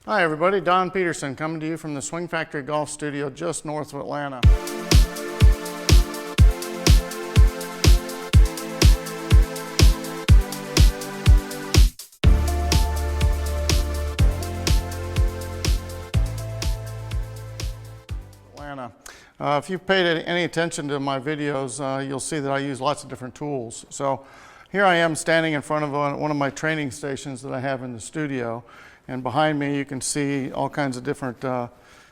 Hi everybody, Don Peterson coming to you from the Swing Factory Golf Studio just north of Atlanta. If you've paid any attention to my videos, you'll see that I use lots of different tools. So here I am standing in front of one of my training stations that I have in the studio. And behind me you can see all kinds of different,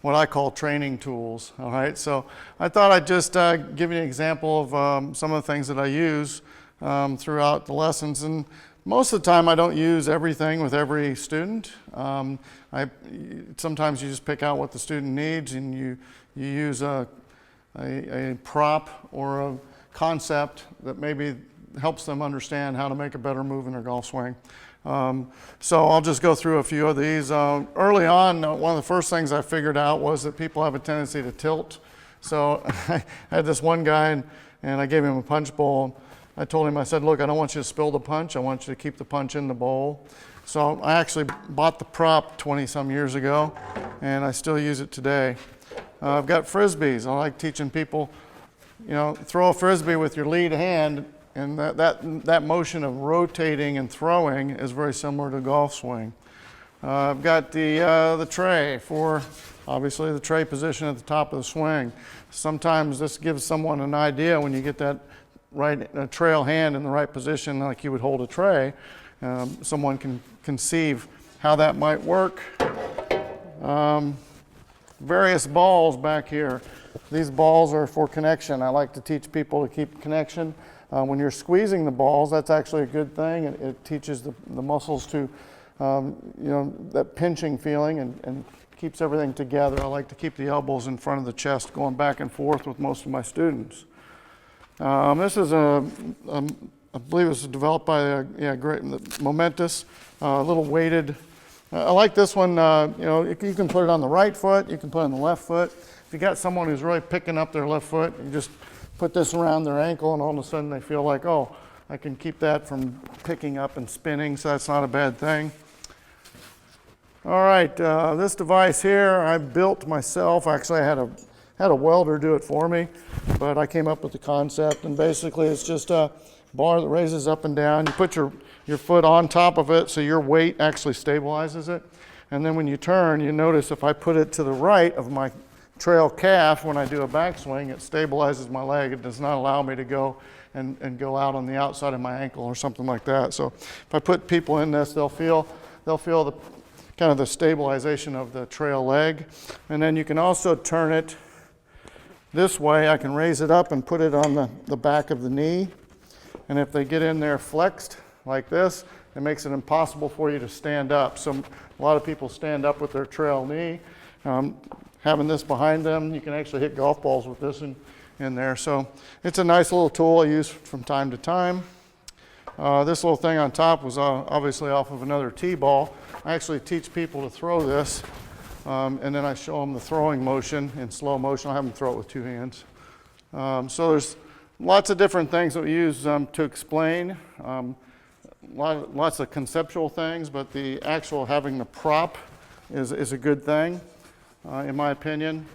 what I call training tools. All right, so I thought I'd just give you an example of some of the things that I use throughout the lessons. And most of the time I don't use everything with every student. Sometimes you just pick out what the student needs and you use a prop or a concept that maybe helps them understand how to make a better move in their golf swing. So I'll just go through a few of these. Early on, one of the first things I figured out was that people have a tendency to tilt. So I had this one guy and I gave him a punch bowl. I told him, I said, look, I don't want you to spill the punch. I want you to keep the punch in the bowl. So I actually bought the prop 20 some years ago and I still use it today. I've got frisbees. I like teaching people, throw a frisbee with your lead hand, and that motion of rotating and throwing is very similar to golf swing. I've got the tray for, obviously, the tray position at the top of the swing. Sometimes this gives someone an idea when you get that right trail hand in the right position, like you would hold a tray. Someone can conceive how that might work. Various balls back here. These balls are for connection. I like to teach people to keep connection. When you're squeezing the balls, that's actually a good thing. It teaches the muscles to, that pinching feeling and keeps everything together. I like to keep the elbows in front of the chest going back and forth with most of my students. This is I believe this was developed by great Momentous, a little weighted. I like this one, you can put it on the right foot, you can put it on the left foot. If you got someone who's really picking up their left foot, you just put this around their ankle and all of a sudden they feel like, oh, I can keep that from picking up and spinning, so that's not a bad thing. All right, this device here I built myself. Actually, I had a welder do it for me, but I came up with the concept, and basically it's just a bar that raises up and down. You put your foot on top of it so your weight actually stabilizes it. And then when you turn, you notice if I put it to the right of my trail calf when I do a backswing, it stabilizes my leg. It does not allow me to go and go out on the outside of my ankle or something like that. So if I put people in this, they'll feel the kind of the stabilization of the trail leg. And then you can also turn it this way. I can raise it up and put it on the back of the knee. And if they get in there flexed like this, it makes it impossible for you to stand up. So a lot of people stand up with their trail knee. Having this behind them, you can actually hit golf balls with this in there. So it's a nice little tool I use from time to time. This little thing on top was obviously off of another tee ball. I actually teach people to throw this, and then I show them the throwing motion in slow motion. I have them throw it with two hands. So there's lots of different things that we use to explain. Lots of conceptual things, but the actual having the prop is a good thing, in my opinion.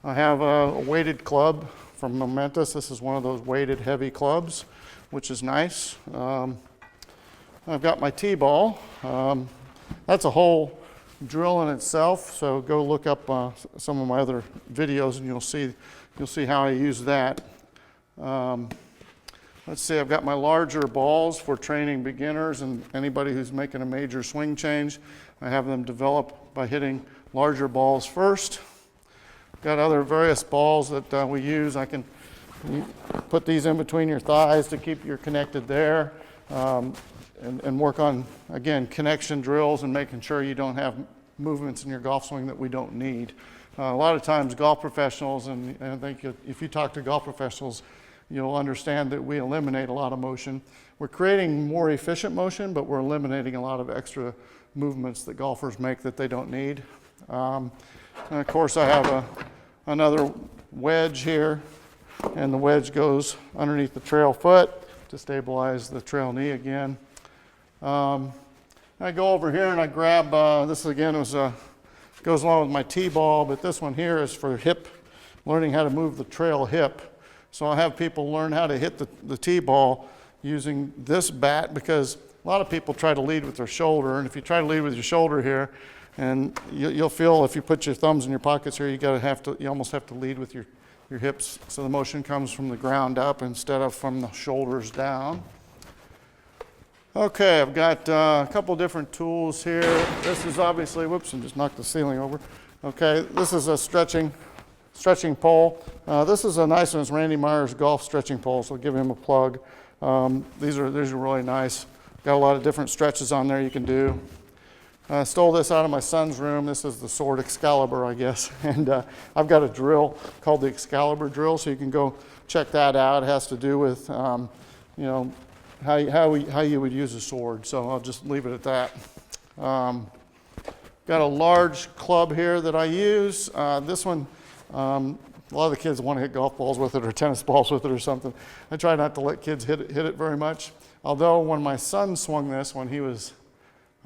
I have a weighted club from Momentous. This is one of those weighted heavy clubs, which is nice. I've got my tee ball. That's a whole drill in itself, so go look up some of my other videos and you'll see how I use that. Let's see, I've got my larger balls for training beginners and anybody who's making a major swing change. I have them develop by hitting larger balls first. Got other various balls that we use. I can put these in between your thighs to keep you connected there, and work on, again, connection drills and making sure you don't have movements in your golf swing that we don't need. A lot of times golf professionals, and I think if you talk to golf professionals, you'll understand that we eliminate a lot of motion. We're creating more efficient motion, but we're eliminating a lot of extra movements that golfers make that they don't need. And of course, I have another wedge here, and the wedge goes underneath the trail foot to stabilize the trail knee again. I go over here and I grab, this again was goes along with my T-ball, but this one here is for hip, learning how to move the trail hip. So I'll have people learn how to hit the T-ball using this bat, because a lot of people try to lead with their shoulder, and if you try to lead with your shoulder here, and you'll feel if you put your thumbs in your pockets here, you almost have to lead with your hips, so the motion comes from the ground up instead of from the shoulders down. Okay, I've got a couple different tools here. This is obviously, whoops, I just knocked the ceiling over. Okay, this is a stretching pole. This is a nice one. It's Randy Meyer's golf stretching pole, so I'll give him a plug. These are really nice. Got a lot of different stretches on there you can do. I stole this out of my son's room. This is the sword Excalibur, I guess. And I've got a drill called the Excalibur drill, so you can go check that out. It has to do with, you know, how you would use a sword. So I'll just leave it at that. Got a large club here that I use. This one, a lot of the kids want to hit golf balls with it or tennis balls with it or something. I try not to let kids hit it very much. Although when my son swung this when he was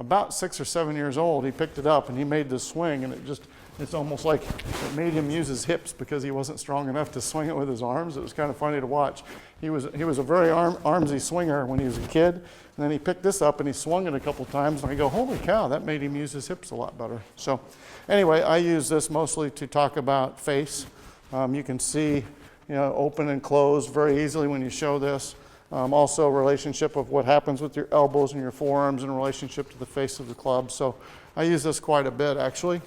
about 6 or 7 years old, he picked it up and he made this swing, and it's almost like it made him use his hips because he wasn't strong enough to swing it with his arms. It was kind of funny to watch. He was a very armsy swinger when he was a kid, and then he picked this up and he swung it a couple times, and I go, holy cow, that made him use his hips a lot better. So anyway, I use this mostly to talk about face. You can see, you know, open and close very easily when you show this. Also relationship of what happens with your elbows and your forearms in relationship to the face of the club. So I use this quite a bit, actually.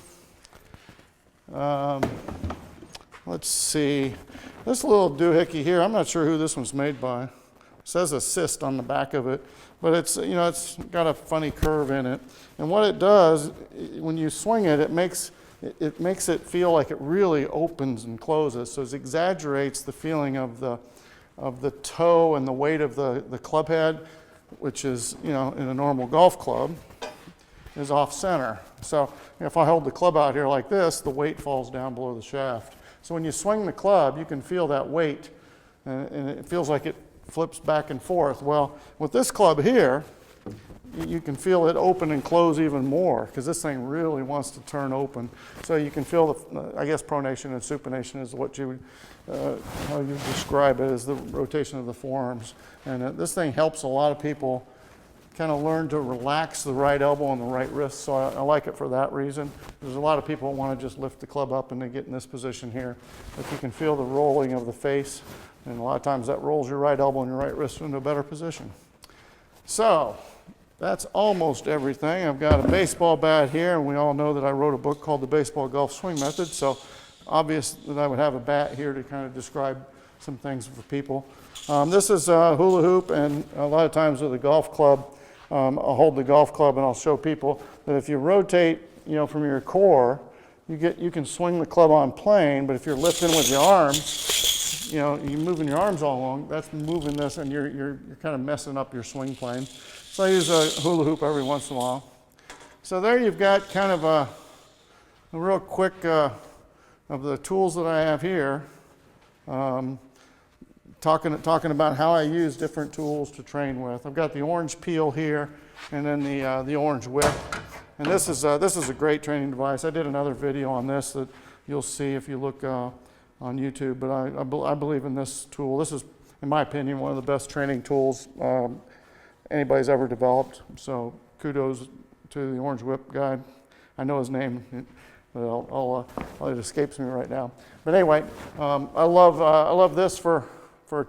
Let's see. This little doohickey here, I'm not sure who this one's made by. It says assist on the back of it, but it's, you know, it's got a funny curve in it. And what it does, when you swing it, it makes it feel like it really opens and closes. So it exaggerates the feeling of the toe and the weight of the club head, which is, you know, in a normal golf club, is off center. So if I hold the club out here like this, the weight falls down below the shaft. So when you swing the club, you can feel that weight, and it feels like it flips back and forth. Well, with this club here, you can feel it open and close even more, because this thing really wants to turn open. So you can feel the, I guess pronation and supination is what you would, how you describe it, as the rotation of the forearms. And this thing helps a lot of people kind of learn to relax the right elbow and the right wrist. So I like it for that reason. There's a lot of people who want to just lift the club up and they get in this position here. If you can feel the rolling of the face, and a lot of times that rolls your right elbow and your right wrist into a better position. So that's almost everything. I've got a baseball bat here, and we all know that I wrote a book called The Baseball Golf Swing Method, so obvious that I would have a bat here to kind of describe some things for people. This is a hula hoop, and a lot of times with a golf club, I'll hold the golf club and I'll show people that if you rotate, you know, from your core, you can swing the club on plane, but if you're lifting with your arms, you know, you're moving your arms all along, that's moving this, and you're kind of messing up your swing plane. So I use a hula hoop every once in a while. So there you've got kind of a real quick of the tools that I have here. Talking about how I use different tools to train with. I've got the orange peel here, and then the orange whip. And this is a great training device. I did another video on this that you'll see if you look on YouTube. But I believe in this tool. This is, in my opinion, one of the best training tools anybody's ever developed. So kudos to the orange whip guy. I know his name, but it escapes me right now. But anyway, I love this for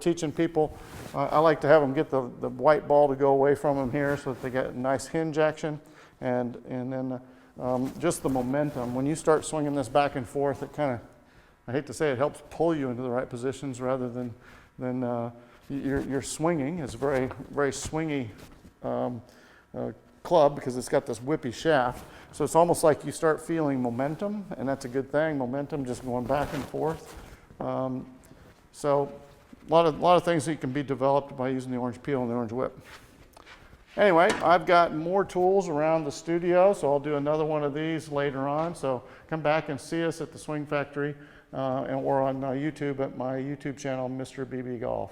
teaching people. I like to have them get the white ball to go away from them here so that they get a nice hinge action, and then just the momentum. When you start swinging this back and forth, it kind of, I hate to say it, helps pull you into the right positions rather than you're swinging. It's a very, very swingy club because it's got this whippy shaft. So it's almost like you start feeling momentum, and that's a good thing. Momentum just going back and forth. So a lot of things that can be developed by using the orange peel and the orange whip. Anyway, I've got more tools around the studio, so I'll do another one of these later on. So come back and see us at the Swing Factory or on YouTube at my YouTube channel, Mr. BB Golf.